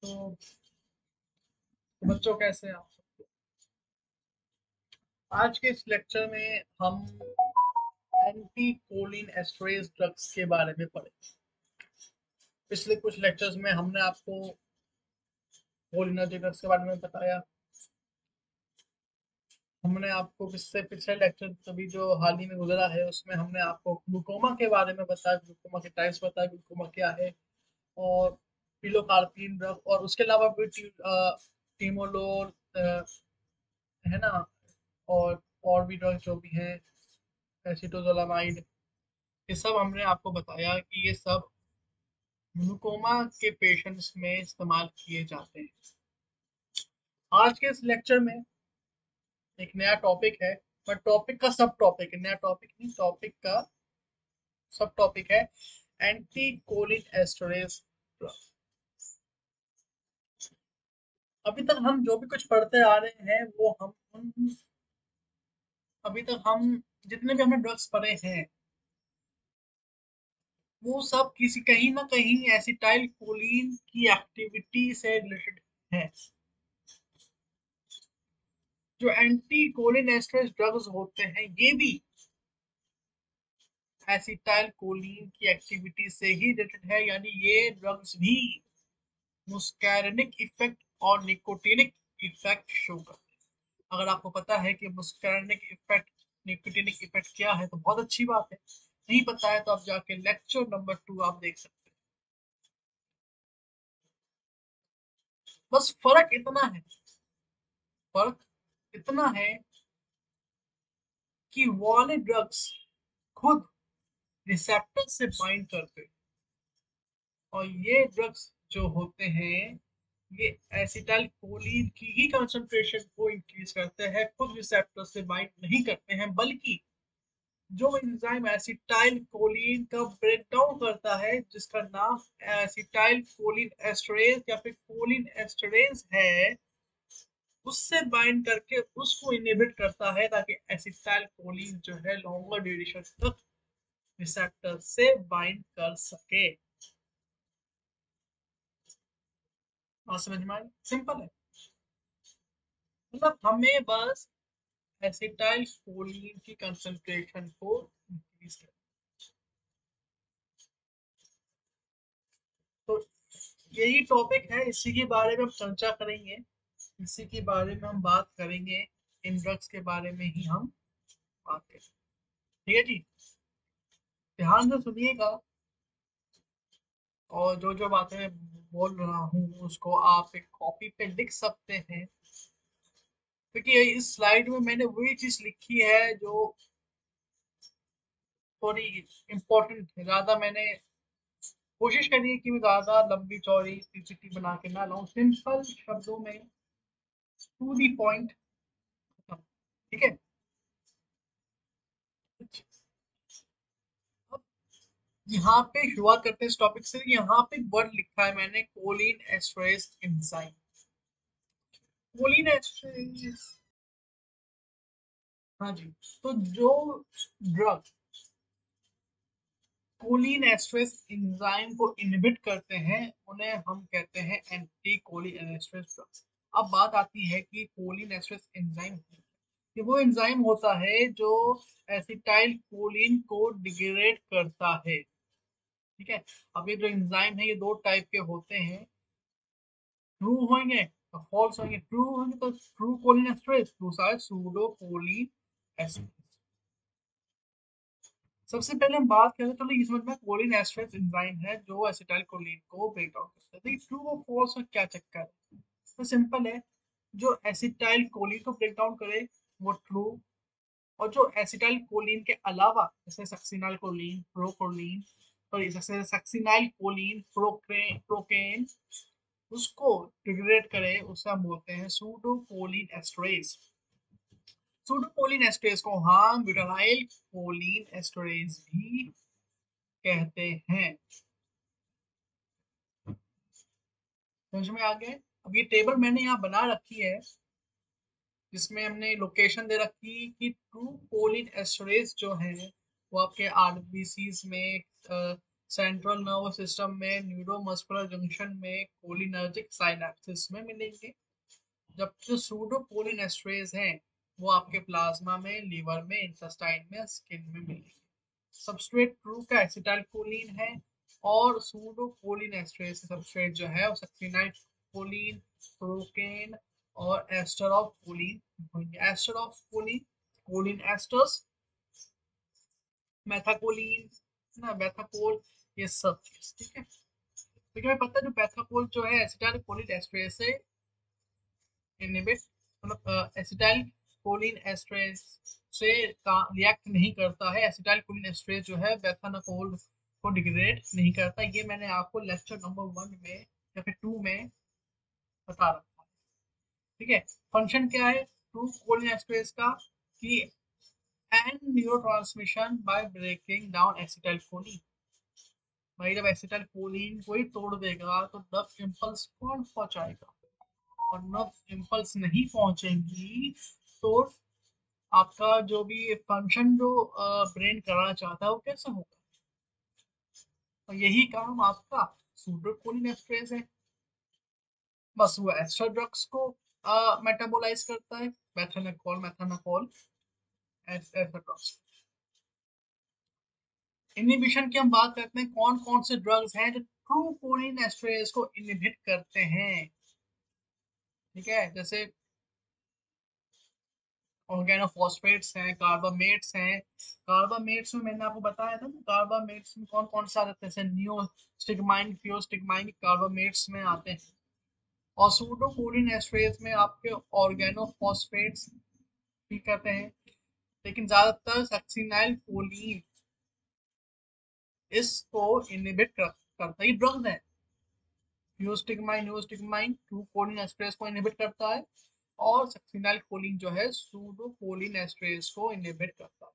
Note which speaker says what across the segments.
Speaker 1: तो बच्चों कैसे हैं आप सब? आज के इस लेक्चर में हम एंटी कोलिन एस्टरेज ड्रग्स के बारे में पढ़ेंगे। पिछले कुछ लेक्चर्स में हमने आपको कोलिनर्जिक ड्रग्स के बारे में बताया। हमने आपको पिछले पिछले लेक्चर अभी जो हाल ही में गुजरा है उसमें हमने आपको ग्लूकोमा के बारे में बताया, ग्लूकोमा के टाइप्स बताया, ग्लूकोमा क्या है, और पिलोकार्पिन ड्रग, और उसके अलावा भी टीमोलोल है ना, और भी ड्रग जो भी हैं, एसिटोजोलामाइड, ये सब हमने आपको बताया कि ये सब ग्लूकोमा के पेशेंट्स में इस्तेमाल किए जाते हैं। आज के इस लेक्चर में एक नया टॉपिक है, पर टॉपिक का सब टॉपिक है, नया टॉपिक नहीं, टॉपिक का सब टॉपिक है एंटी कोलिन एस्टरेज ड्रग। अभी तक हम जो भी कुछ पढ़ते आ रहे हैं वो हम अभी तक हम जितने भी हमने ड्रग्स पढ़े हैं वो सब किसी कहीं ना कहीं एसिटाइल कोलिन की एक्टिविटी से रिलेटेड है। जो एंटी कोलिन एस्टरेज ड्रग्स होते हैं ये भी एसिटाइल कोलिन की एक्टिविटी से ही रिलेटेड है, यानी ये ड्रग्स भी मुस्कैरिनिक इफेक्ट और निकोटिनिक इफेक्ट शो करते हैं। अगर आपको पता है कि मुस्कैरिनिक इफेक्ट, निकोटिनिक इफेक्ट क्या है तो बहुत अच्छी बात है। नहीं पता है तो आप जाके लेक्चर नंबर 2 आप देख सकते हैं। बस फर्क इतना है कि वो वाले ड्रग्स खुद रिसेप्टर से बाइंड करते हैं, और ये ड्रग्स जो होते हैं ये एसिटाइल कोलिन की ही कंसंट्रेशन को इंक्रीज करते हैं, खुद रिसेप्टर से बाइंड नहीं करते हैं, बल्कि जो एंजाइम एसिटाइल कोलिन का ब्रेक डाउन करता है जिसका नाम एसिटाइल कोलिन एस्टरेज या फिर कोलिन एस्टरेज है, उससे बाइंड करके उसको इनहिबिट करता है ताकि एसिटाइल कोलिन जो है लॉन्गर ड्यूरेशन तक रिसेप्टर से बाइंड कर सके। और समझ में आया? सिंपल है। मतलब हमें बस एसिटाइल कोलिन की कंसंट्रेशन को इंक्रीज करना। तो यही टॉपिक है, इसी के बारे में हम चर्चा करेंगे, इसी के बारे में हम बात करेंगे, इन ड्रग्स के बारे में ही हम बात करेंगे। ठीक है जी, ध्यान से सुनिएगा, और जो जो बातें मैं बोल रहा हूँ उसको आप एक कॉपी पे लिख सकते हैं, क्योंकि इस स्लाइड में मैंने वही चीज लिखी है जो थोड़ी इम्पोर्टेंट है। ज्यादा मैंने कोशिश करी है कि मैं ज्यादा लंबी चौड़ी पीपीटी बना के ना लाऊं, सिंपल शब्दों में टू दी पॉइंट। ठीक है, अब यहाँ पे शुरुआत करते हैं इस टॉपिक से। यहाँ पे वर्ड लिखा है मैंने, cholinesterase enzyme. Cholinesterase, हाँ जी। तो जो ड्रग कोलिन एस्टरेज एंजाइम को इनहिबिट करते हैं उन्हें हम कहते हैं एंटी कोलिन एस्टरेज ड्रग्स। अब बात आती है कि कोलिन एस्टरेज एंजाइम, ये वो एंजाइम होता है जो एसिटाइल कोलिन को डिग्रेड करता है। ठीक है, अब ये जो एंजाइम है ये दो टाइप के होते हैं, ट्रू होंगे तो फॉल्स होंगे। ट्रू होंगे तो ट्रू कोलिन एस्टरेज, दूसरा है सूडो कोलिन एस्टरेज। सबसे पहले हम बात करें तो ये समझ में, कोलिन एस्टरेज एंजाइम है जो एसिटाइल कोलिन को ब्रेक डाउन करता है। तो ये ट्रू और फॉल्स में क्या चक्कर है? तो सिंपल है, जो एसिटाइल कोलिन को ब्रेक डाउन करे वो ट्रू, और जो एसिटाइल कोलिन के अलावा जैसे सक्सिनाइल कोलिन, प्रोकोलिन, सॉरी जैसे सक्सिनाइल कोलिन, प्रोकेन, उसको डिग्रेड करे उसे हम बोलते हैं सूडो कोलिन एस्टरेज। सूडोकोलिन एस्टरेज को हम ब्यूटाइल कोलिन एस्टरेज भी कहते हैं। समझ में आ गए? अब ये टेबल मैंने यहाँ बना रखी है जिसमें हमने लोकेशन दे रखी कि ट्रू कोलिन एस्टरेज जो है वो आपके आरबीसीज में सेंट्रल नर्वस सिस्टम में न्यूरोमस्कुलर जंक्शन में कोलिनर्जिक साइनेप्सिस में मिलेंगे, जबकि जो सूडोकोलिन एस्ट्रेज हैं वो आपके प्लाज्मा में, लीवर में, इंटेस्टाइन में, स्किन में मिलेंगे। सबस्ट्रेट ट्रू का एसिटाइलकोलिन है और सूडोकोलिन एस्ट्रेज सबस्ट्रेट जो है वो सक्सिनाइल कोलिन, प्रोकेन और एस्टर ऑफ कोलिन होंगे। Ester of choline, choline esters, methacholine ना, मेथाकोल, ये सब चीज ठीक है। लेकिन हमें पता है जो मेथाकोल जो है एसिटाइल कोलिन एस्ट्रेज से इनहिबिट, मतलब एसिटाइल कोलिन एस्ट्रेज से रिएक्ट नहीं करता है। एसिटाइल कोलिन एस्ट्रेज जो है मेथानकोल को डिग्रेड नहीं करता। ये मैंने आपको लेक्चर नंबर 1 में या फिर 2 में बता रखा है, ठीक है। फंक्शन क्या है टू कोलिन एस्ट्रेज का, कि end neurotransmission by breaking down acetylcholine. भाई जब एसिटाइल कोलिन को ही तोड़ देगा तो नर्व इम्पल्स कौन पहुंचाएगा, और नर्व इम्पल्स नहीं पहुंचेंगी तो आपका जो भी फंक्शन जो ब्रेन कराना चाहता है वो कैसे होगा। और यही काम आपका सूडोकोलिनेस्ट्रेज है, बस वो एक्स्ट्रा ड्रग्स को मेटाबोलाइज करता है, मेथानकोल, मेथानकोल ऐसा ड्रग्स। इनहिबिशन की हम बात करते हैं, कौन कौन से ड्रग्स हैं जो ट्रू कोलिन एस्ट्रेज को इनहिबिट करते हैं, ठीक है। जैसे ऑर्गेनोफॉस्फेट्स हैं, कार्बामेट्स हैं। कार्बामेट्स में मैंने आपको बताया था ना, कार्बामेट्स में कौन कौन सा रहते हैं, जैसे नियोस्टिग्माइन, थियोस्टिग्माइन कार्बामेट्स में आते हैं। और सूडोकोलिन एस्ट्रेज में आपके ऑर्गेनोफॉस्फेट्स भी कहते हैं, लेकिन ज्यादातर सक्सिनाइल कोलिन इसको इनहिबिट करता है। ये ड्रग्स है, थियोस्टिग्माइन, नियोस्टिग्माइन टू कोलिन एस्ट्रेज को इनहिबिट करता है, और सक्सिनाइल कोलिन जो है सूडोकोलिन एस्ट्रेज को इनहिबिट करता है।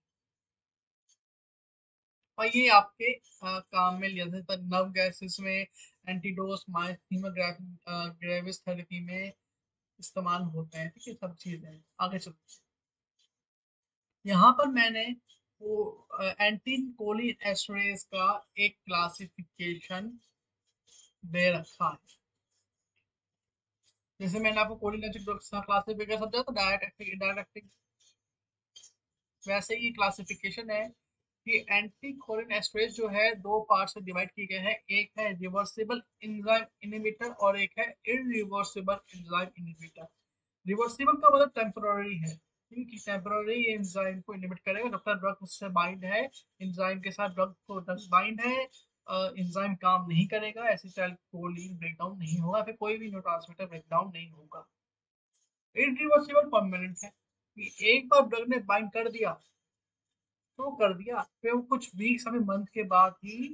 Speaker 1: और ये आपके काम में लिया जाता है नर्व गैसेस में, एंटीडोस, ग्रेविस थेरेपी में इस्तेमाल होते हैं, ठीक है। सब चीजें आगे चलते हैं। यहाँ पर मैंने वो एंटीन कोलिन एस्ट्रेज का एक क्लासिफिकेशन दे रखा है। जैसे मैंने आपको कोलिनर्जिक ड्रग्स का क्लासिफिकेशन समझा तो डायरेक्ट एक्टिंग, इनडायरेक्ट एक्टिंग, वैसे ही क्लासिफिकेशन है कि एंटी कोलिन एस्ट्रेज जो है दो पार्ट में डिवाइड किए गए हैं। एक है रिवर्सिबल एंजाइम इनहिबिटर और एक है इरिवर्सिबल एंजाइम इनहिबिटर। रिवर्सिबल का मतलब टेम्पररी है, क्योंकि टेम्पररी एंजाइम को इनहिबिट करेगा जब तक ड्रग उससे बाइंड है, एंजाइम के साथ ड्रग को ड्रग बाइंड है, एंजाइम काम नहीं करेगा, एसिटाइल कोलिन ब्रेकडाउन नहीं होगा, फिर कोई भी न्यूरोट्रांसमीटर ब्रेकडाउन नहीं होगा। इरिवर्सिबल परमानेंट है कि एक बार ड्रग ने बाइंड कर दिया तो कर दिया, फिर वो कुछ वीक्स हमें मंथ के बाद ही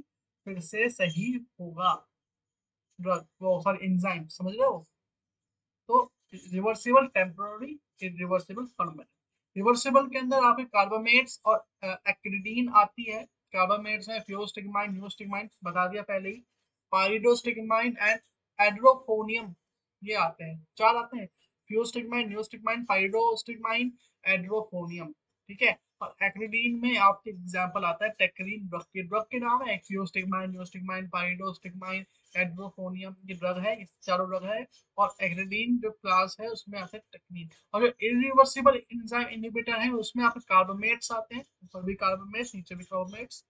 Speaker 1: फिर से सही होगा ड्रग, वो सॉरी एंजाइम, समझ रहे हो। तो reversible temporary, irreversible permanent. Reversible के अंदर आपके कार्बामेट्स और एक्रिडीन आती है। कार्बामेट्स में फ्यूस्टिग्माइन, न्यूस्टिग्माइन बता दिया पहले ही, पाइरिडोस्टिग्माइन एंड एड्रोफोनियम, ये आते हैं, चार आते हैं, फ्यूस्टिग्माइन, न्यूस्टिग्माइन, पाइरिडोस्टिग्माइन, एड्रोफोनियम, ठीक है। और एक्रिडीन में आपके एग्जांपल आता है टेक्रीन, ड्रग के नाम है, फ्यूस्टिग्माइन, न्यूस्टिग्माइन, पाइरिडोस्टिग्माइन, एड्रोफोनियम, ये ड्रग है, ये चारों ड्रग है। और एग्रेडीन जो क्लास है उसमें आते हैं टेक्नीन। और जो इरिवर्सिबल एंजाइम इनहिबिटर है उसमें आपके कार्बोमेट्स आते हैं, ऊपर भी कार्बोमेट्स नीचे भी कार्बोमेट्स।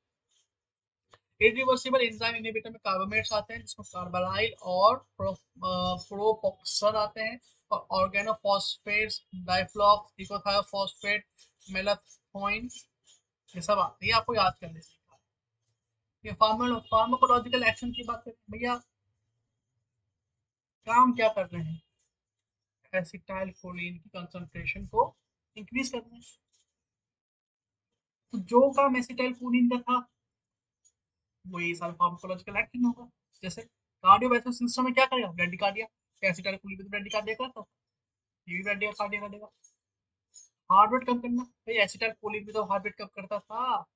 Speaker 1: इरिवर्सिबल एंजाइम इनहिबिटर में कार्बोमेट्स आते हैं जिसमें कार्बाइल और प्रोपोक्सन आते हैं। और ऑर्गेनोफॉस्फेट्स, डाइफ्लॉक्स, इकोथायोफॉस्फेट, मेलाथोइन, ये सब आते हैं, ये आपको याद कर लेना। ये फार्माकोलॉजिकल एक्शन की बात करें भैया, काम क्या कर रहे हैं, एसिटाइल कोलिन की कंसंट्रेशन को इंक्रीज करना है। तो जो काम एसिटाइल कोलिन का था वही सारा फार्माकोलॉजिकल एक्शन होगा। जैसे कार्डियोवैस्कुलर सिस्टम में क्या करेगा, ब्रेडिकार्डिया, एसिटाइल कोलिन भी तो ब्रेडिकार्डिया करता, ये भी ब्रेडिकार्डिया करेगा। हार्ट रेट कम करना, भाई एसिटाइल कोलिन भी तो हार्ट रेट कम करता था,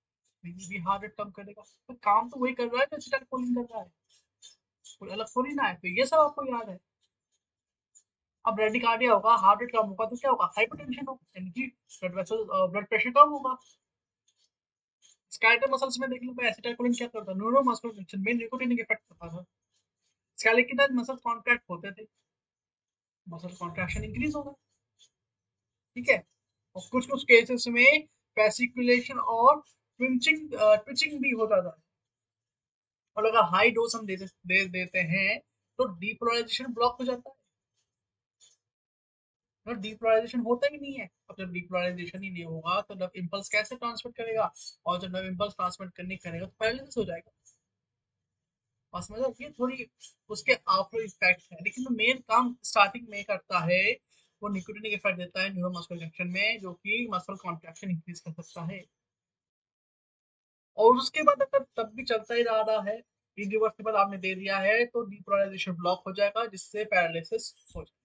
Speaker 1: ये भी हार्ट रेट कम करेगा। तो काम तो वही कर रहा है जो एसिटाइल कोलिन कर रहा है, कोई अलग थोड़ी ना है। तो ये सब आपको याद है। अब ब्रेडिकार्डिया होगा, हार्ट रेट कम होगा तो क्या होगा, हाइपरटेंशन होगा, यानी कि ब्लड प्रेशर कम होगा। स्केलेटल मसल्स में देख लो, एसिटाइलकोलिन क्या करता है, न्यूरोमस्कुलर जंक्शन में निकोटिनिक इफेक्ट करता था। स्केलेटल मसल कॉन्ट्रैक्ट होते थे, मसल कॉन्ट्रैक्शन इंक्रीज होगा, ठीक है। और कुछ कुछ केसेस में फेसिकुलेशन और ट्विचिंग भी होता था। और अगर हाई डोज हम देते हैं तो डीपोलराइजेशन ब्लॉक हो जाता है, तो डीपोलराइजेशन होता ही नहीं है। अब जब डीपोलराइजेशन ही नहीं होगा तो नर्व इंपल्स कैसे ट्रांसमिट करेगा, और जब नर्व इंपल्स ट्रांसमिट करने करेगा तो पैरालिसिस हो जाएगा। और समझो ये थोड़ी उसके आफ्टर इफेक्ट है, लेकिन जो मेन काम स्टार्टिंग में करता है वो निकोटिनिक इफेक्ट देता है न्यूरोमस्कुलर जंक्शन में, जो कि मसल कॉन्ट्रैक्शन इंक्रीज कर सकता है। और उसके बाद अगर तब भी चलता ही रहा है, इरिवर्सिबल आपने दे दिया है, तो डीपोलराइजेशन ब्लॉक हो जाएगा जिससे पैरालिसिस हो जाएगा।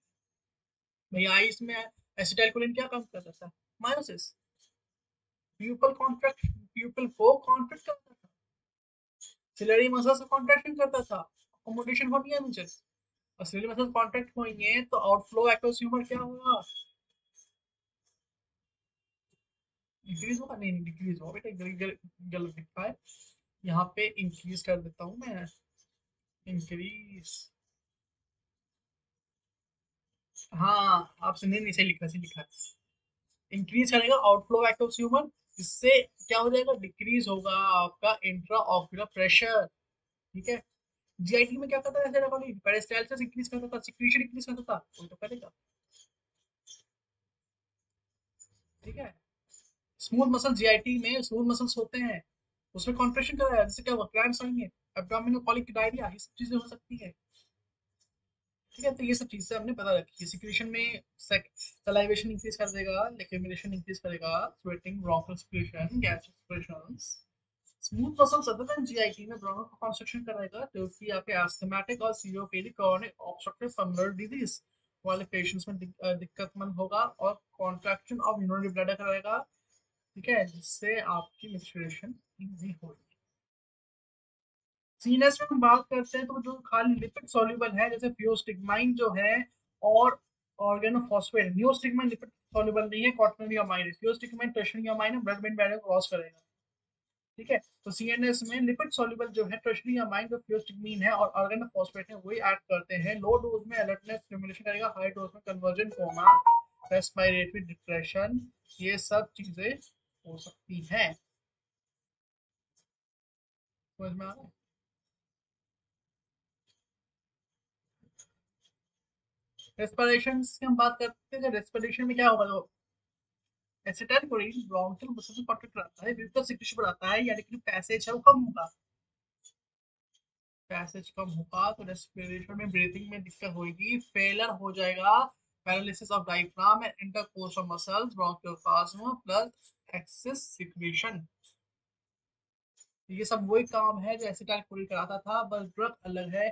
Speaker 1: भैया इसमें एसिटाइलकोलिन क्या काम करता था, मायोसिस, प्यूपल कॉन्ट्रैक्ट, प्यूपल को कॉन्ट्रैक्ट करता था, सिलेरी मसल से कॉन्ट्रैक्शन करता था, अकोमोडेशन होनी है मुझे। और सिलेरी मसल कॉन्ट्रैक्ट होंगे तो आउटफ्लो एक्वस ह्यूमर क्या होगा, इंक्रीज होगा, नहीं डिक्रीज होगा बेटा, गलत लिखा है, यहाँ पे इंक्रीज कर देता हूँ मैं, इंक्रीज, हाँ आपसे नहीं सही लिखा, सही लिखा, इंक्रीज करेगा आउटफ्लो एक्वस ह्यूमर, जिससे क्या हो जाएगा, डिक्रीज होगा आपका इंट्रा ऑक्यूलर प्रेशर, ठीक है। जीआईटी में क्या करता है, ऐसे पेरिस्टाल्सिस इंक्रीज करता था, सिक्रीशन इंक्रीज करता था, कोई तो करेगा, ठीक है। स्मूथ मसल, जीआईटी में स्मूथ मसल्स होते हैं, उसमें कॉन्ट्रेक्शन कर रहा है, जैसे क्या हुआ, क्रैम्प्स आएंगे, एब्डोमिनल कॉलिक, डायरिया, ये सब चीजें हो सकती है, ठीक है। तो ये सब चीजें हमने पता रखी है। सिक्रीशन में सलाइवेशन इंक्रीज कर देगा, लिक्विमेशन इंक्रीज करेगा, sweating, bronchial secretion, gas excretion. Smooth muscles other than GIT में ब्रोंको को कंस्ट्रक्शन कराएगा, जो कि आपके एस्थमेटिक और COPD chronic obstructive pulmonary disease वाले पेशेंट्स में दिक्कतमंद होगा, और कॉन्ट्रैक्शन ऑफ यूरिनरी ब्लैडर कराएगा, ठीक है, जिससे आपकी मेंस्ट्रुएशन इजी होगी। सीनेस में हम बात करते हैं तो जो खाली लिपिड सॉल्युबल है, जैसे फियोस्टिग्माइन जो है, और ऑर्गेनोफॉस्फेट, नियोस्टिग्माइन लिपिड सॉल्युबल नहीं है, क्वाटरनियमाइन है, फियोस्टिग्माइन टर्शनियमाइन है, ब्लड ब्रेन बैरियर क्रॉस करेगा, ठीक है। तो सीएनएस में लिपिड सॉल्युबल जो है टर्शनियमाइन, जो फियोस्टिग्माइन है और ऑर्गेनोफॉस्फेट है, वही ऐड करते हैं। लो डोज में अलर्टनेस स्टिमुलेशन करेगा, हाई डोज में कन्वर्जन कोमा, रेस्पिरेटरी डिप्रेशन, ये सब चीजें हो सकती हैं। समझ में आ रहा है? रेस्पिरेशन की हम बात करते हैं, रेस्पिरेशन में क्या होगा, तो एसिटाइलकोलिन ब्रोंकियल मसल से कॉन्ट्रैक्ट कराता है, म्यूकस सिक्रीशन बढ़ाता है, यानी कि पैसेज है वो कम होगा, पैसेज कम होगा तो रेस्पिरेशन में, ब्रीथिंग में दिक्कत होगी, फेलर हो जाएगा, paralysis of diaphragm and intercostal muscles, bronchospasm plus excess secretion. ये सब वही काम है जो एसिटाइलकोलिन कराता था, बस ड्रग अलग है।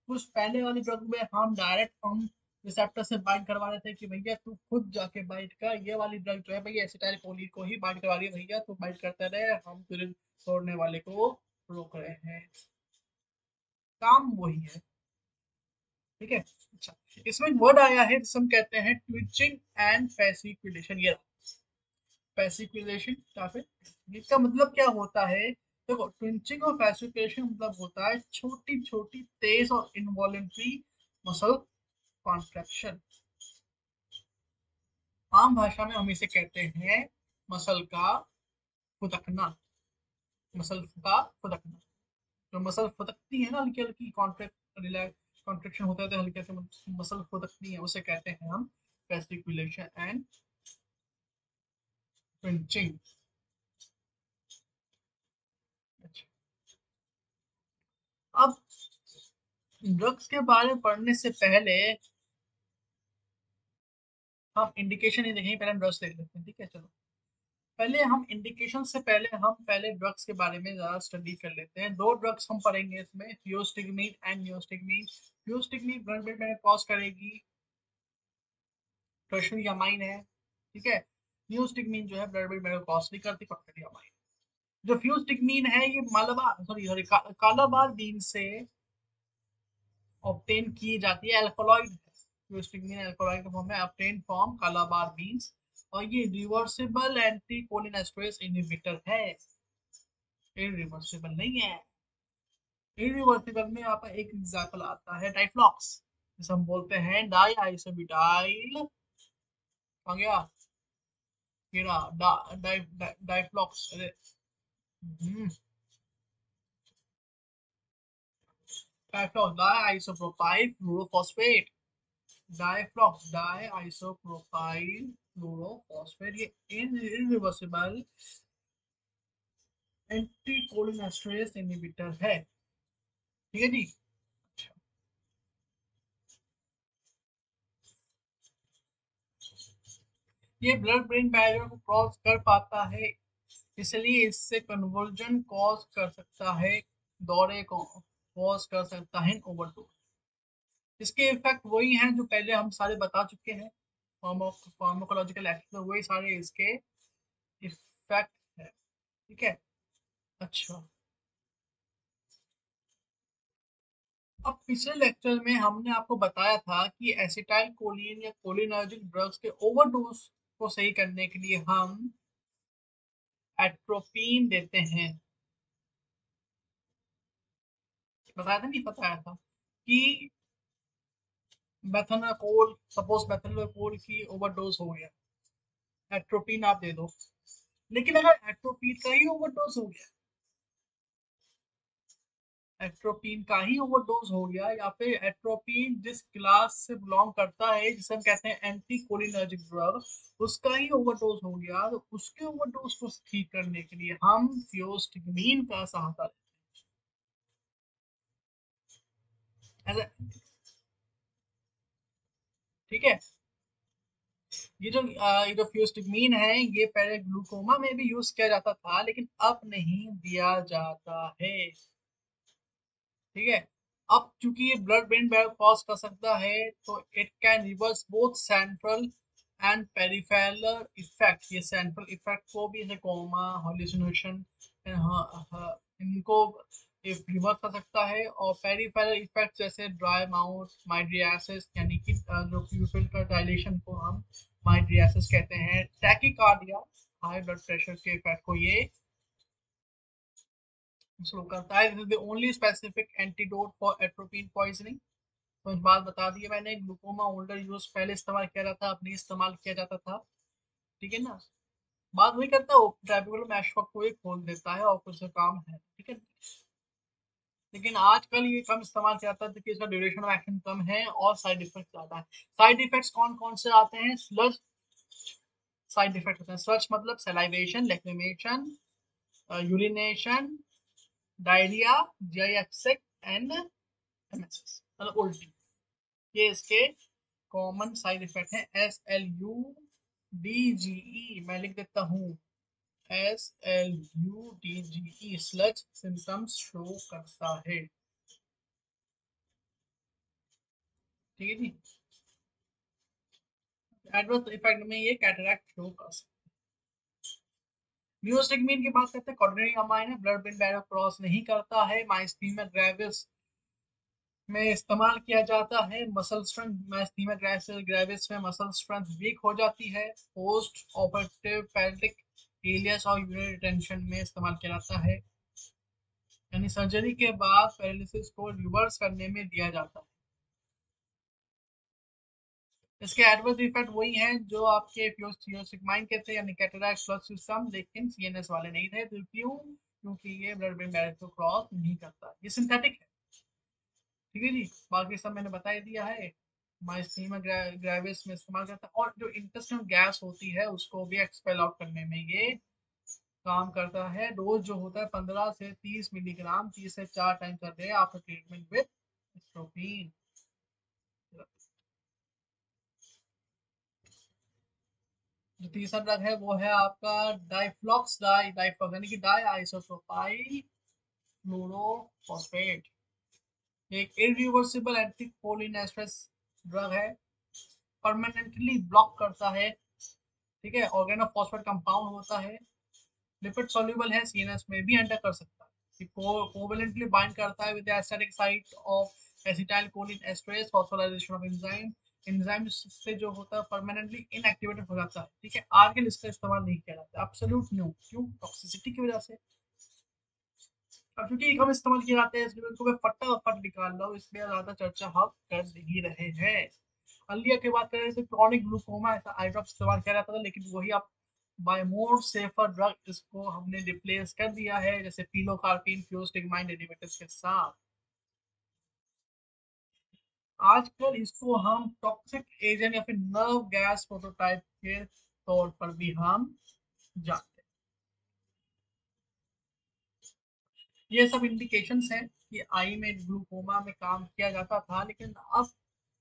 Speaker 1: कुछ पहले वाली ड्रग में हम रिसेप्टर से बाइंड करवा रहे थे कि भैया तू खुद जाके बाइंड कर, ये वाली ड्रग जो है भैया एसिटाइलकोलिन को ही बाइंड करवा रही है, भैया तू बाइंड करते रहे, हम तुझे छोड़ने वाले को रोक रहे हैं, काम वही है, ठीक है। अच्छा, इसमें एक वर्ड आया है जिसे हम कहते हैं ट्विचिंग एंड फैसिकुलेशन, ये फैसिकुलेशन या फिर इसका मतलब क्या होता है, देखो ट्विंचिंग और फैसिकुलेशन मतलब होता है छोटी छोटी तेज और इनवॉलेंट्री मसल कॉन्ट्रैक्शन। आम भाषा में हम इसे कहते हैं मसल का फुदकना, मसल का फुदकना। जो मसल फुदकती है ना, हल्की हल्की कॉन्ट्रैक्ट रिलैक्स कॉन्ट्रैक्शन होता है तो हल्के से मसल फुदकती है, उसे कहते हैं हम फैसिकुलेशन एंड ट्विंचिंग। अच्छा, अब ड्रग्स के बारे में पढ़ने से पहले हम इंडिकेशन ही देखेंगे, पहले हम ड्रग्स देख लेते हैं, ठीक है। चलो पहले हम इंडिकेशन से पहले हम पहले ड्रग्स के बारे में ज्यादा स्टडी कर लेते हैं। दो ड्रग्स हम पढ़ेंगे इसमें, physostigmine and neostigmine. Physostigmine blood brain barrier cross करेगी, टर्शनियमाइन है, ठीक है। नियोस्टिग्मीन जो है ब्लड ब्रेन बैरियर क्रॉस नहीं करती, क्वाटरनियमाइन। जो फ्यूस्टिग्मीन है ये मालाबार सॉरी सॉरी कालाबार बीन से ऑब्टेन की जाती है, अल्कोलॉइड है, फ्यूस्टिग्मीन अल्कोलॉइड फॉर्म में ऑब्टेन फ्रॉम कालाबार बीन्स, और ये रिवर्सिबल एंटी कोलिनेस्टरेज इनहिबिटर है, इरिवर्सिबल नहीं है। इरिवर्सिबल में यहाँ पर एक एग्जाम्पल आता है डाइफ्लॉक्स, जिसे हम बोलते हैं डाई आइसोब्यूटाइल आ गया हीरा डाइफ्लॉक्स। अरे डाइफ्लॉक्स डाई आइसोप्रोपाइल फ्लोरोफॉस्फेट। डाइफ्लॉक्स डाई आइसोप्रोपाइल फ्लोरोफॉस्फेट, ये इरिवर्सिबल एंटी कोलिनेस्टरेज इनहिबिटर है। ठीक है जी। ये ब्लड ब्रेन बैरियर को क्रॉस कर पाता है, इसलिए इससे कन्वर्जन कॉज कर सकता है, दौरे को कॉज कर सकता है ओवरडोज। इसके इफेक्ट वही हैं जो पहले हम सारे बता चुके हैं, फार्माकोलॉजिकल एक्शन वही सारे इसके इफेक्ट है। ठीक है। अच्छा, अब पिछले लेक्चर में हमने आपको बताया था कि एसिटाइल कोलिन या कोलिनर्जिक ड्रग्स के ओवरडोज को सही करने के लिए हम एट्रोपिन देते हैं। बताया था, नहीं बताया था कि मेथनाकोल, सपोज मेथनाकोल की ओवरडोज हो गया, एट्रोपिन आप दे दो। लेकिन अगर एट्रोपिन का ही ओवरडोज हो गया, एट्रोपिन का ही ओवरडोज हो गया, या फिर एट्रोपिन जिस क्लास से बिलोंग करता है जिसे हम कहते हैं एंटी कोलिनर्जिक ड्रग, उसका ही ओवरडोज हो गया, तो उसके ओवरडोज को ठीक करने के लिए हम थियोस्टिग्मीन का सहारा लेते हैं। ठीक है। ये जो फ्यूस्टिग्मीन है, ये पहले ग्लूकोमा में भी यूज किया जाता था, लेकिन अब नहीं दिया जाता है। ठीक है। अब चूंकि ये ब्लड ब्रेन बैरियर क्रॉस कर सकता है, तो it can reverse both central and peripheral effect. ये सेंट्रल इफेक्ट को भी, जैसे कोमा, हॉल्यूसिनेशन, इनको रिवर्स कर सकता है, और पेरिफेरल इफेक्ट जैसे ड्राई माउथ, माइड्रियासिस, यानी कि जो प्यूपिल का डायलेशन को हम माइड्रियासिस कहते हैं, टैकीकार्डिया, हाई ब्लड प्रेशर के इफेक्ट को ये शुरू करता है। This is the only specific antidote for atropine poisoning. तो इस बात बता दी है मैंने। ग्लूकोमा ओल्डर यूज पहले इस्तेमाल किया जाता था, अब नहीं इस्तेमाल किया जाता था। ठीक है ना। बात वही करता है, ट्रैपिकल मैशवक को ही खोल देता है और कुछ काम है। ठीक है। लेकिन आजकल ये कम इस्तेमाल किया जाता है क्योंकि इसका ड्यूरेशन ऑफ एक्शन कम है और साइड इफेक्ट ज्यादा है। साइड इफेक्ट्स कौन कौन से आते हैं? स्लज साइड इफेक्ट होते हैं। स्लज मतलब salivation, lacrimation, urination, diarrhoea, GI upset and MSS मतलब उल्टी। ये इसके कॉमन साइड इफेक्ट है। SLUDGE मैं लिख देता हूँ। SLUDGE स्लज सिम्टम्स शो करता है। ठीक है जी। एडवर्स इफेक्ट में ये कैटरैक्ट शो कर सकता है। नियोस्टिग्मीन की बात करते हैं। कॉर्डिनरी अमाइन है, ब्लड ब्रेन बैरियर क्रॉस नहीं करता है, माइस्थीनिया ग्रेविस में इस्तेमाल किया जाता है। मसल स्ट्रेंथ, माइस्थीनिया ग्रेविस में मसल स्ट्रेंथ वीक हो जाती है। पोस्ट ऑपरेटिव पैरेलिटिक इलियस और यूरिनरी रिटेंशन में इस्तेमाल किया जाता है, यानी सर्जरी के बाद पैरालिसिस को रिवर्स करने में दिया जाता है। इसके एडवर्स इफेक्ट वही हैं जो आपके फ्यूसिग्माइन के थे, यानी कैटरैक्ट, फ्लक्स सिस्टम, लेकिन सीएनएस वाले नहीं थे। तो क्यों? क्योंकि ये ब्लड ब्रेन बैरियर को क्रॉस नहीं करता, ये सिंथेटिक है। ठीक है जी। बाकी सब मैंने बता ही दिया है। माइस्थीनिया ग्रेविस में इस्तेमाल करता है, और जो इंटेस्टिनल गैस होती है उसको भी एक्सपेल आउट करने में ये काम करता है। डोज जो होता है 15 से 30 मिलीग्राम, 3 से 4 टाइम कर रहे हैं आफ्टर ट्रीटमेंट विद एट्रोपिन। जो तीसरा ड्रग है वो है आपका डाइफ्लॉक्स डाइफ्लॉक्स यानी कि डाई आइसोप्रोपाइल फ्लोरोफॉस्फेट। एक इरिवर्सिबल एंटी कोलिनेस्टरेज ड्रग है, परमानेंटली ब्लॉक करता है। ठीक है। ऑर्गेनोफॉस्फेट कंपाउंड होता है, लिपिड सॉल्युबल है, सीएनएस में भी एंटर कर सकता है। कोवेलेंटली बाइंड करता है with the acidic site of acetyl choline esterase, phosphorylation of enzyme. Enzyme से जो होता है परमानेंटली इनएक्टिवेटेड हो जाता है। ठीक है। आगे इसका इस्तेमाल नहीं किया जाता, एब्सोल्यूट न्यू। क्यों? टॉक्सिसिटी की वजह से। अब क्योंकि हम इस्तेमाल किए जाते हैं इसलिए उनको मैं फटाफट निकाल रहा हूँ, इसमें ज्यादा चर्चा हम कर नहीं रहे हैं। अलिया की बात करें तो क्रॉनिक ग्लूकोमा ऐसा आई ड्रॉप इस्तेमाल किया जाता था, लेकिन वही आप बाय मोर सेफर ड्रग इसको हमने रिप्लेस कर दिया है, जैसे पिलोकार्पिन फ्यूस्टिगमाइन डेरिवेटिव्स के साथ। आजकल इसको हम टॉक्सिक एजेंट या फिर नर्व गैस प्रोटोटाइप के तौर पर भी हम जानते हैं। ये सब इंडिकेशंस हैं कि आई में ग्लूकोमा में काम किया जाता था, लेकिन अब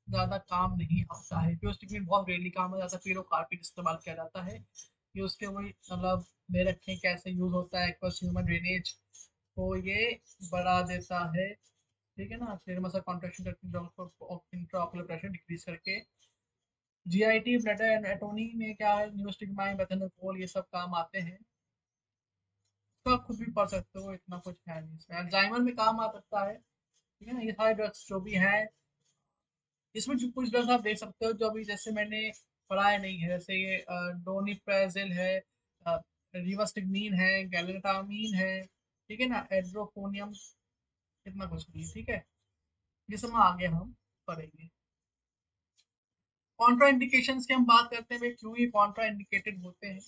Speaker 1: ज्यादा काम नहीं आता है। फ्यूस्टिक में बहुत रेयरली काम हो जाता है, पिलोकार्पिन इस्तेमाल किया जाता है। ये उसके वही मतलब दे रखे हैं कैसे यूज होता है, एक्वस ह्यूमन ड्रेनेज को ये बढ़ा देता है, ठीक है ना, फिर मसल कॉन्ट्रैक्शन करके इंट्राओकुलर प्रेशर डिक्रीज करके। जीआईटी ब्लड एटोनी में क्या है, न्यूस्टिग्माइन मेथनोल ये सब काम आते हैं। तो आप खुद भी पढ़ सकते हो, इतना कुछ है नहीं इसमें। अल्जाइमर में काम आ सकता है, ठीक है ना। ये सारे ड्रग्स जो भी हैं, इसमें जो कुछ ड्रग्स आप देख सकते हो जो अभी जैसे मैंने पढ़ाया नहीं है, जैसे ये डोनिप्राजिल है, रिवास्टिग्मीन है, गैलेटामीन है, ठीक है ना, एड्रोफोनियम, इतना कुछ नहीं, ठीक है। ये सब में आगे हम पढ़ेंगे। कॉन्ट्रा इंडिकेशंस की हम बात करते हैं भाई, क्यों ये कॉन्ट्रा इंडिकेटेड होते हैं,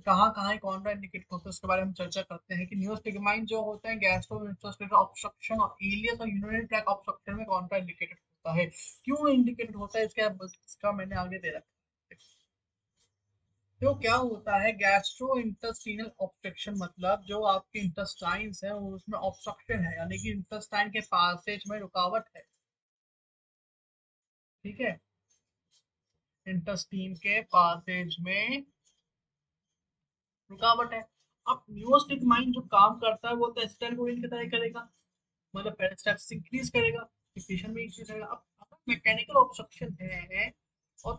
Speaker 1: कहाँ कहाँ कॉन्ट्रा इंडिकेटेड होते हैं, उसके बारे में हम चर्चा करते हैं। कि न्यूरोस्टिग्माइन जो होते हैं गैस्ट्रोइंटेस्टाइनल ऑब्स्ट्रक्शन और इलियस और यूरिनरी ट्रैक्ट ऑब्स्ट्रक्शन में कॉन्ट्रा इंडिकेटेड होता है। क्यों इंडिकेटेड होता है इसका मैंने आगे दे रखा है। तो क्या होता है गैस्ट्रो इंटेस्टिनल ऑब्स्ट्रक्शन, मतलब जो आपके इंटेस्टाइन्स है उसमें ऑब्स्ट्रक्शन है, यानी कि इंटेस्टाइन के पासेज में रुकावट है, ठीक है। इंटेस्टीन के पासेज में रुकावट है। अब न्यूरोस्टिग्माइन जो काम करता है वो तो एसिटाइलकोलिन की तरह करेगा, मतलब पेरिस्टाल्सिस इंक्रीज करेगा, डिप्रेशन में इंक्रीज करेगा। अब अगर मैकेनिकल ऑब्स्ट्रक्शन है और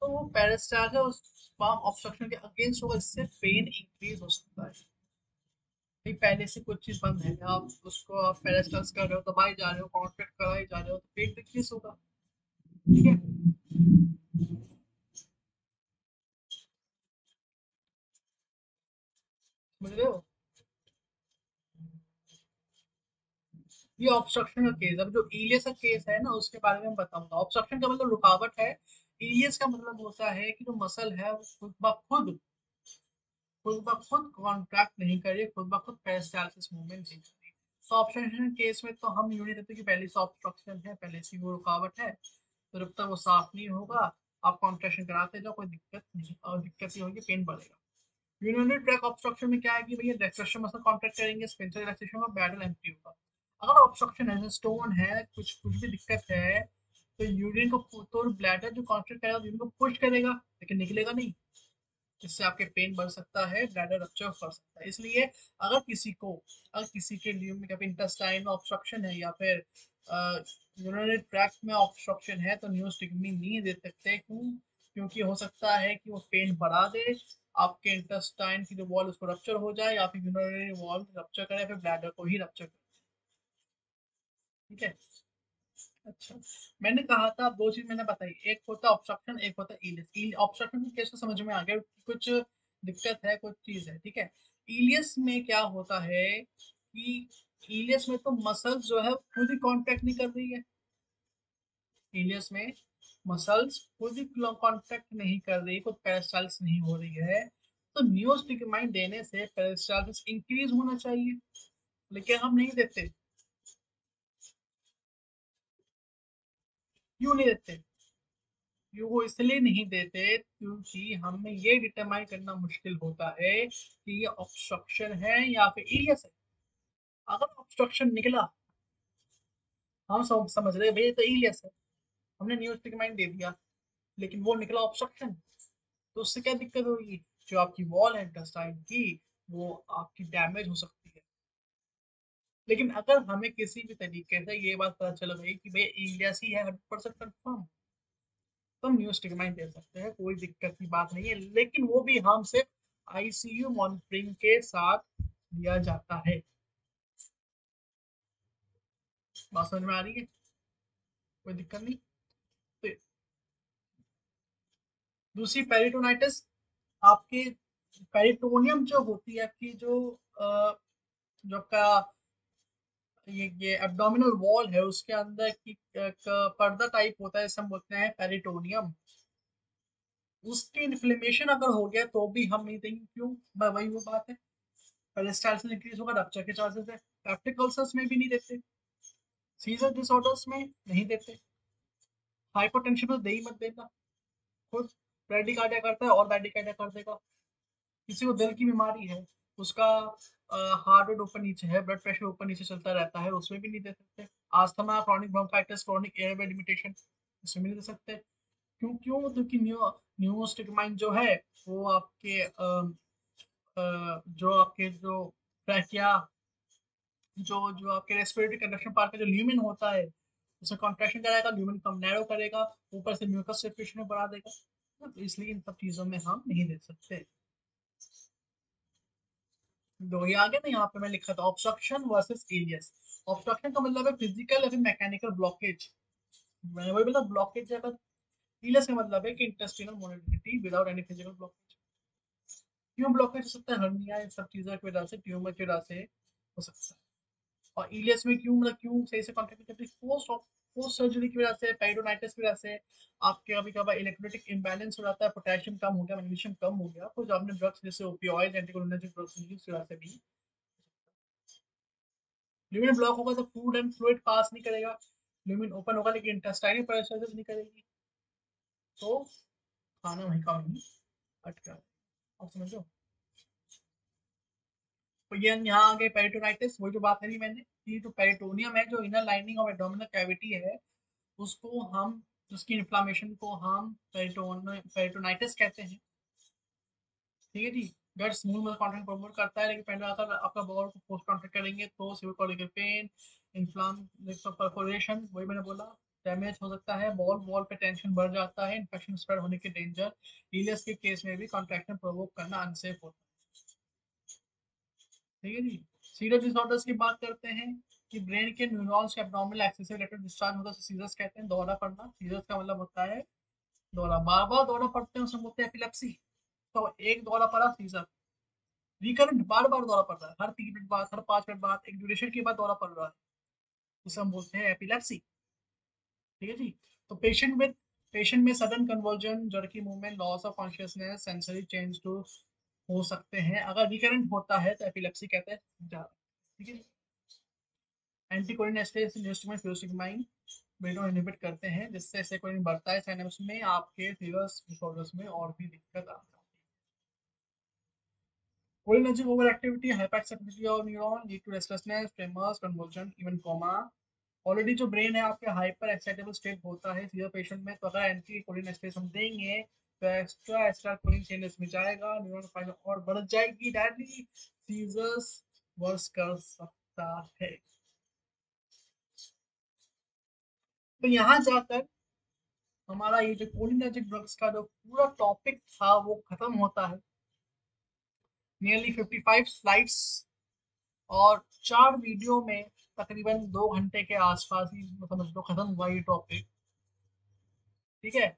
Speaker 1: तो वो पेरिस्टाल्सिस ऑब्स्ट्रक्शन के अगेंस्ट होगा, इससे पेन इंक्रीज हो सकता है। भाई पहले से कुछ चीज बंद है, आप उसको आप पेरिस्टाल्सिस कर रहे हो, दबाई जा रहे हो, कॉन्ट्रैक्ट कराई जा रहे हो, तो पेन डिक्रीज होगा, ठीक है। समझ रहे हो। ये ऑब्स्ट्रक्शन का केस, अब जो इलियस का केस है ना उसके बारे में मैं बताऊंगा। ऑब्स्ट्रक्शन का मतलब रुकावट है, इलियस का मतलब होता है कि जो मसल है वो खुद ब खुद कॉन्ट्रैक्ट नहीं करिए, खुद ब खुद पेरिस्टाल्सिस मूवमेंट नहीं करिए। तो ऑब्स्ट्रक्शन केस में तो हम यूं नहीं कहते कि पहले से ऑब्स्ट्रक्शन है, पहले से वो रुकावट है, तो जब तक वो साफ नहीं होगा आप कॉन्ट्रैक्शन कराते जाओ, कोई दिक्कत नहीं, और दिक्कत ये होगी पेन बढ़ेगा। यूरिनरी ट्रैक ऑब्स्ट्रक्शन में क्या है कि भैया रिलैक्सेशन मसल कॉन्ट्रैक्ट करेंगे, स्पेंसर रिलैक्सेशन और बैडल एम्प्टी होगा। अगर ऑब्स्ट्रक्शन है, स्टोन है, कुछ कुछ भी दिक्कत है, तो यूरिन को तो ब्लैडर जो कॉन्ट्रैक्ट करेगा यूरिन को पुश करेगा, लेकिन निकलेगा नहीं, जिससे आपके पेन बढ़ सकता है, ब्लैडर रप्चर कर सकता है। इसलिए अगर किसी के ल्यूमेन इंटेस्टाइन में ऑब्स्ट्रक्शन है या फिर यूरिनरी ट्रैक्ट में ऑब्स्ट्रक्शन है तो न्यूरोस्टिग्मी नहीं दे सकते। क्योंकि हो सकता है कि वो पेन बढ़ा दे, आपके इंटेस्टाइन की जो वॉल उसको रप्चर हो जाए, या फिर यूरिनरी वॉल रप्चर करे, फिर ब्लैडर को ही रप्चर करे, ठीक है। अच्छा, मैंने कहा था दो चीज मैंने बताई, एक होता है ऑब्स्ट्रक्शन, एक होता है इलियस। ऑब्स्ट्रक्शन में कैसे समझ में आ गया, कुछ दिक्कत है, कुछ चीज है, ठीक है। इलियस में क्या होता है कि इलियस में तो मसल्स जो है खुद ही कांटेक्ट नहीं कर रही है, इलियस में मसल्स खुद ही कांटेक्ट नहीं कर रही, खुद पेरिस्टाल्सिस नहीं हो रही है, तो न्यूरोस्टिग्माइन देने से पेरिस्टाल्सिस इंक्रीज होना चाहिए, लेकिन हम नहीं देते। क्यों नहीं देते, वो इसलिए नहीं देते क्योंकि हमें ये डिटरमाइन करना मुश्किल होता है कि ये ऑब्स्ट्रक्शन है या फिर इलियस है। अगर ऑब्स्ट्रक्शन निकला, हम सब समझ रहे भाई ये तो इलियस है, हमने न्यूरोस्टिग्माइन दे दिया, लेकिन वो निकला ऑब्स्ट्रक्शन, तो उससे क्या दिक्कत होगी, जो आपकी वॉल है इंटेस्टाइन की वो आपकी डैमेज हो सकती है। लेकिन अगर हमें किसी भी तरीके से ये बात पता चल गई कि भाई इलियस ही है 100% कंफर्म, तो हम न्यूरोस्टिग्माइन दे सकते हैं, कोई दिक्कत की बात नहीं है, लेकिन वो भी हम सिर्फ आईसीयू मॉनिटरिंग के साथ दिया जाता है। बात समझ में आ रही है, कोई दिक्कत नहीं। तो दूसरी पेरिटोनाइटिस, आपके पेरिटोनियम जो होती है आपकी जो आपका ये एब्डोमिनल वॉल है उसके अंदर की एक पर्दा टाइप होता है, जिसे हम बोलते हैं पेरिटोनियम। उसकी इन्फ्लेमेशन अगर हो गया तो भी हम नहीं देंगे, क्यों? वही वो बात है, पेरिस्टाल्सिस इंक्रीज होगा, रप्चर के चांसेस है। पेप्टिक अल्सर्स में भी नहीं देते, सीजर डिसऑर्डर्स में नहीं देते, हाइपरटेंशन में दे ही मत देना। खुद ब्रेडिकार्डिया करता है और ब्रेडिकार्डिया कर देगा। किसी को दिल की बीमारी है, उसका हार्ट रेट ऊपर नीचे है, ब्लड प्रेशर ऊपर नीचे चलता रहता है, उसमें भी नहीं दे सकते। Asthma, chronic bronchitis, chronic airway limitation, उसमें भी नहीं दे सकते। क्यों? क्यों? क्योंकि न्यूरोस्टिग्माइन जो है वो आपके जो आपके जो ट्रैकिया, जो आपके रेस्पिरेटरी कंडक्शन पार्ट का जो ल्यूमेन होता है, उसे कॉन्ट्रैक्शन कराएगा, ल्यूमेन कम नैरो करेगा, ऊपर से म्यूकस सर्कुलेशन में बढ़ा देगा। तो इसलिए इन सब चीजों में हम नहीं दे सकते। दो ये आगे ना, यहाँ पे मैं लिखा था ऑब्स्ट्रक्शन वर्सेस इलियस। ऑब्स्ट्रक्शन का मतलब है फिजिकल या फिर मैकेनिकल ब्लॉकेज। मैंने वही बोला ब्लॉकेज है, इलियस का मतलब है कि intestinal motility without any physical blockage. क्यों ब्लॉकेज हो सकता है? हर्निया, इन सब चीजों की वजह से, ट्यूमर की वजह से हो सकता है। और इलियस में क्यों, मतलब क्यों सही से कॉन्ट्रैक्ट नहीं करती? पोस्ट सर्जरी की वजह से, पेरिटोनाइटिस की वजह से, आपके कभी कभार इलेक्ट्रोलाइटिक इम्बैलेंस हो जाता है, पोटेशियम कम हो गया, मैग्नीशियम कम हो गया, तो जो आपने ड्रग्स जैसे ओपियोइड, एंटीकोलिनर्जिक ड्रग्स यूज की वजह से भी। ल्यूमेन ब्लॉक होगा तो फूड एंड फ्लूइड पास नहीं करेगा, ल्यूमेन ओपन होगा लेकिन इंटेस्टाइनल प्रेशर नहीं करेगी, तो खाना वहीं का वहीं अटका। आप समझ लो। तो ये यहाँ आ गए पेरिटोनाइटिस, वही जो बात करी मैंने कि जो पेरिटोनियम है, जो inner lining of abdominal cavity है, उसको हम, उसकी इन्फ्लामेशन को हम पेरिटोनाइटिस कहते हैं। ठीक है जी। गट स्मूथ मसल कॉन्ट्रैक्ट प्रमोट करता है, लेकिन पहले अगर आपका बॉल को पोस्ट कॉन्ट्रैक्ट करेंगे तो सिविल कॉर्टिकल पेन, इन्फ्लाम, परफोरेशन, वही मैंने बोला, डैमेज हो सकता है, बॉल वॉल पे टेंशन बढ़ जाता है, इन्फेक्शन स्प्रेड होने के डेंजर। इलियस के केस में भी कॉन्ट्रैक्शन प्रोवोक करना अनसेफ होता है। ठीक है जी। सीरियस डिसऑर्डर्स की बात करते हैं कि ब्रेन के न्यूरॉन्स के एब्डोमिनल एक्सिस से रिलेटेड डिस्चार्ज होता है, सीजर्स कहते हैं। दौरा पड़ना, सीजर्स का मतलब होता है दौरा, बार बार दौरा पड़ते हैं उसे बोलते हैं एपिलेप्सी। तो एक दौरा पड़ा, सीजर। रिकरेंट, बार बार दौरा पड़ रहा है, हर 3 मिनट बाद, हर 5 मिनट बाद, एक ड्यूरेशन के बाद दौरा पड़ रहा है, उसे हम बोलते हैं एपिलेप्सी। ठीक है जी। तो पेशेंट में sudden conversion, jerky movement, loss of consciousness, sensory change too हो सकते हैं। अगर रिकरेंट होता है तो एपिलेप्सी कहते हैं। ठीक है। एंटीकोलिनेस्टेस इंस्ट्रूमेंट फ्यूसिगमाइन ब्रेन इनहिबिट करते हैं, जिससे सेरोटोनिन बढ़ता है साइनैप्स में, आपके सीरियस डिसऑर्डर्स में और भी दिक्कत आ सकती है। Cholinergic over activity, hyperactivity of neuron lead to restlessness, tremors, conversion, even coma. Already जो ब्रेन है आपके हाइपर एक्साइटेबल स्टेट होता है सीजर पेशेंट में, तो अगर एंटी कोलिनेस्टेस हम देंगे तो एक्स्ट्रा एक्स्ट्रा कोलिन चेंजेस में जाएगा, न्यूरॉन फाइबर और बढ़ जाएगी, डायरेक्टली सीजर्स वर्स कर सकता है। तो यहाँ जाकर हमारा ये जो कोलिनर्जिक ड्रग्स का जो पूरा टॉपिक था वो खत्म होता है। नियरली 55 स्लाइड्स और 4 वीडियो में तकरीबन 2 घंटे के आसपास ही समझ लो खत्म हुआ ये टॉपिक। ठीक है।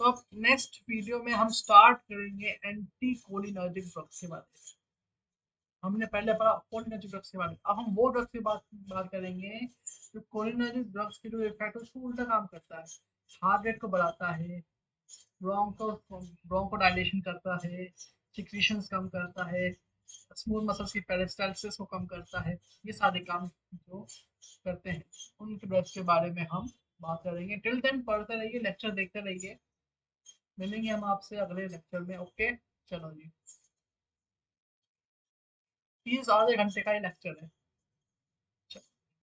Speaker 1: तो अब नेक्स्ट वीडियो में हम स्टार्ट करेंगे एंटी कोलिनर्जिक ड्रग्स के बारे में। हमने पहले पढ़ा कोलिनर्जिक ड्रग्स के बारे में, अब हम वो ड्रग्स की बात करेंगे जो कोलिनर्जिक ड्रग्स की जो इफेक्ट है उसको उल्टा काम करता है। हार्ट रेट को बढ़ाता है, ब्रोंकोडायलेशन करता है, सिक्रीशंस कम करता है, स्मूथ मसल्स की पेरिस्टाल्सिस को कम करता है। ये सारे काम जो करते हैं उनके ड्रग्स के बारे में हम बात करेंगे। टिल देन पढ़ते रहिए, लेक्चर देखते रहिए। मिलेंगे हम आपसे अगले लेक्चर में। ओके, चलो जी। 30 आधे घंटे का ही लेक्चर है।